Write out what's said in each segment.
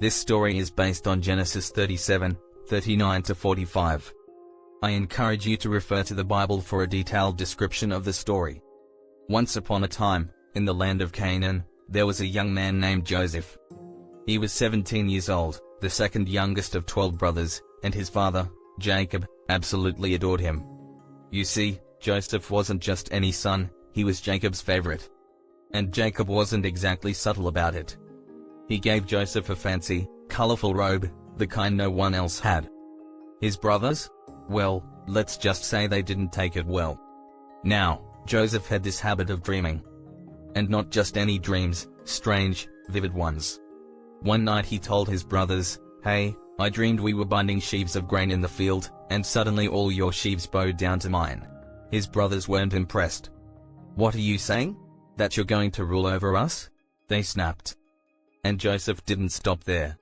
This story is based on Genesis 37:39-45. I encourage you to refer to the Bible for a detailed description of the story. Once upon a time, in the land of Canaan, there was a young man named Joseph. He was 17 years old, the second youngest of 12 brothers, and his father, Jacob, absolutely adored him. You see, Joseph wasn't just any son, he was Jacob's favorite. And Jacob wasn't exactly subtle about it. He gave Joseph a fancy, colorful robe, the kind no one else had. His brothers? Well, let's just say they didn't take it well. Now, Joseph had this habit of dreaming. And not just any dreams, strange, vivid ones. One night he told his brothers, "Hey, I dreamed we were binding sheaves of grain in the field, and suddenly all your sheaves bowed down to mine." His brothers weren't impressed. "What are you saying? That you're going to rule over us?" they snapped. And Joseph didn't stop there.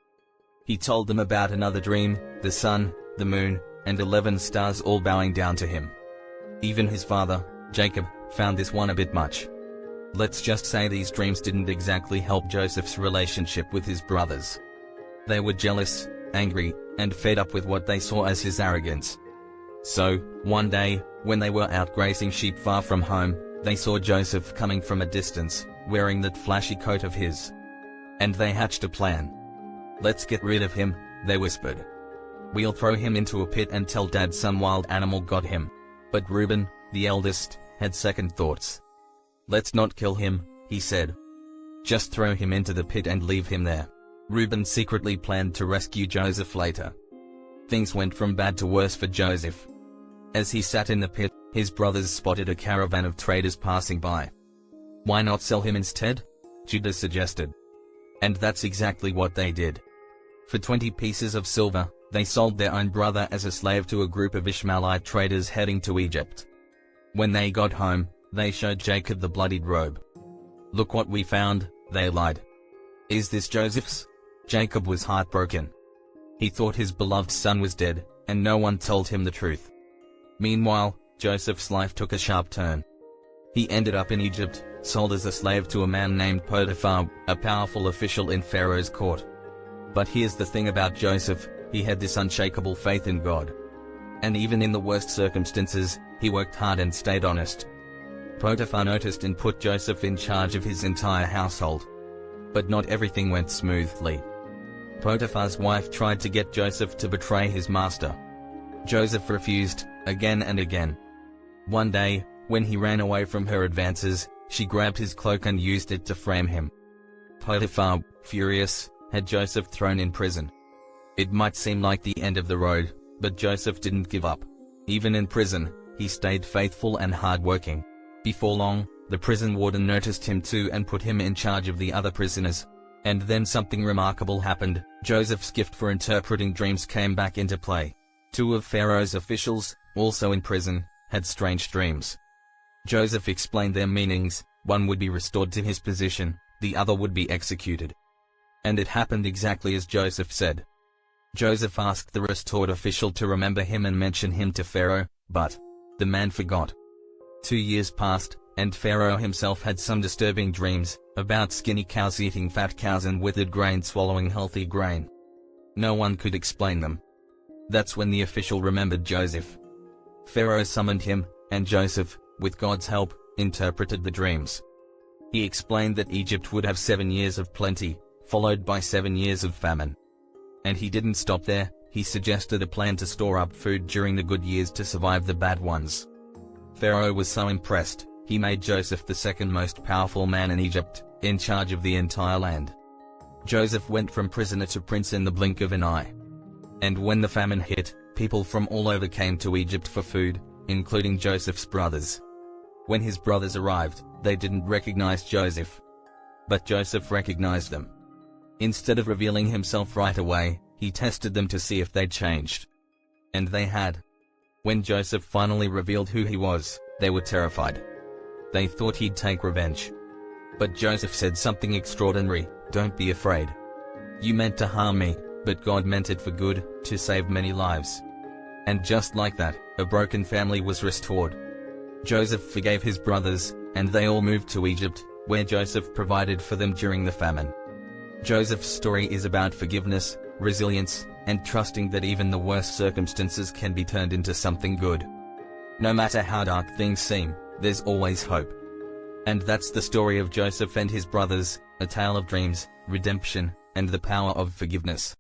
He told them about another dream, the sun, the moon, and 11 stars all bowing down to him. Even his father, Jacob, found this one a bit much. Let's just say these dreams didn't exactly help Joseph's relationship with his brothers. They were jealous, angry, and fed up with what they saw as his arrogance. So, one day, when they were out grazing sheep far from home, they saw Joseph coming from a distance, wearing that flashy coat of his. And they hatched a plan. "Let's get rid of him," they whispered. "We'll throw him into a pit and tell Dad some wild animal got him." But Reuben, the eldest, had second thoughts. "Let's not kill him," he said. "Just throw him into the pit and leave him there." Reuben secretly planned to rescue Joseph later. Things went from bad to worse for Joseph. As he sat in the pit, his brothers spotted a caravan of traders passing by. "Why not sell him instead?" Judah suggested. And that's exactly what they did. For 20 pieces of silver, they sold their own brother as a slave to a group of Ishmaelite traders heading to Egypt. When they got home, they showed Jacob the bloodied robe. "Look what we found," they lied. "Is this Joseph's?" Jacob was heartbroken. He thought his beloved son was dead, and no one told him the truth. Meanwhile, Joseph's life took a sharp turn. He ended up in Egypt, sold as a slave to a man named Potiphar, a powerful official in Pharaoh's court. But here's the thing about Joseph, he had this unshakable faith in God. And even in the worst circumstances, he worked hard and stayed honest. Potiphar noticed and put Joseph in charge of his entire household. But not everything went smoothly. Potiphar's wife tried to get Joseph to betray his master. Joseph refused, again and again. One day, when he ran away from her advances, she grabbed his cloak and used it to frame him. Potiphar, furious, had Joseph thrown in prison. It might seem like the end of the road, but Joseph didn't give up. Even in prison, he stayed faithful and hard-working. Before long, the prison warden noticed him too and put him in charge of the other prisoners. And then something remarkable happened. Joseph's gift for interpreting dreams came back into play. 2 of Pharaoh's officials, also in prison, had strange dreams. Joseph explained their meanings. One would be restored to his position, the other would be executed. And it happened exactly as Joseph said. Joseph asked the restored official to remember him and mention him to Pharaoh, but the man forgot. 2 years passed, and Pharaoh himself had some disturbing dreams, about skinny cows eating fat cows and withered grain swallowing healthy grain. No one could explain them. That's when the official remembered Joseph. Pharaoh summoned him, and Joseph, with God's help, interpreted the dreams. He explained that Egypt would have 7 years of plenty, followed by 7 years of famine. And he didn't stop there, he suggested a plan to store up food during the good years to survive the bad ones. Pharaoh was so impressed, he made Joseph the second most powerful man in Egypt, in charge of the entire land. Joseph went from prisoner to prince in the blink of an eye. And when the famine hit, people from all over came to Egypt for food, including Joseph's brothers. When his brothers arrived, they didn't recognize Joseph. But Joseph recognized them. Instead of revealing himself right away, he tested them to see if they'd changed. And they had. When Joseph finally revealed who he was, they were terrified. They thought he'd take revenge. But Joseph said something extraordinary, "Don't be afraid. You meant to harm me, but God meant it for good, to save many lives." And just like that, a broken family was restored. Joseph forgave his brothers, and they all moved to Egypt, where Joseph provided for them during the famine. Joseph's story is about forgiveness, resilience, and trusting that even the worst circumstances can be turned into something good. No matter how dark things seem, there's always hope. And that's the story of Joseph and his brothers, a tale of dreams, redemption, and the power of forgiveness.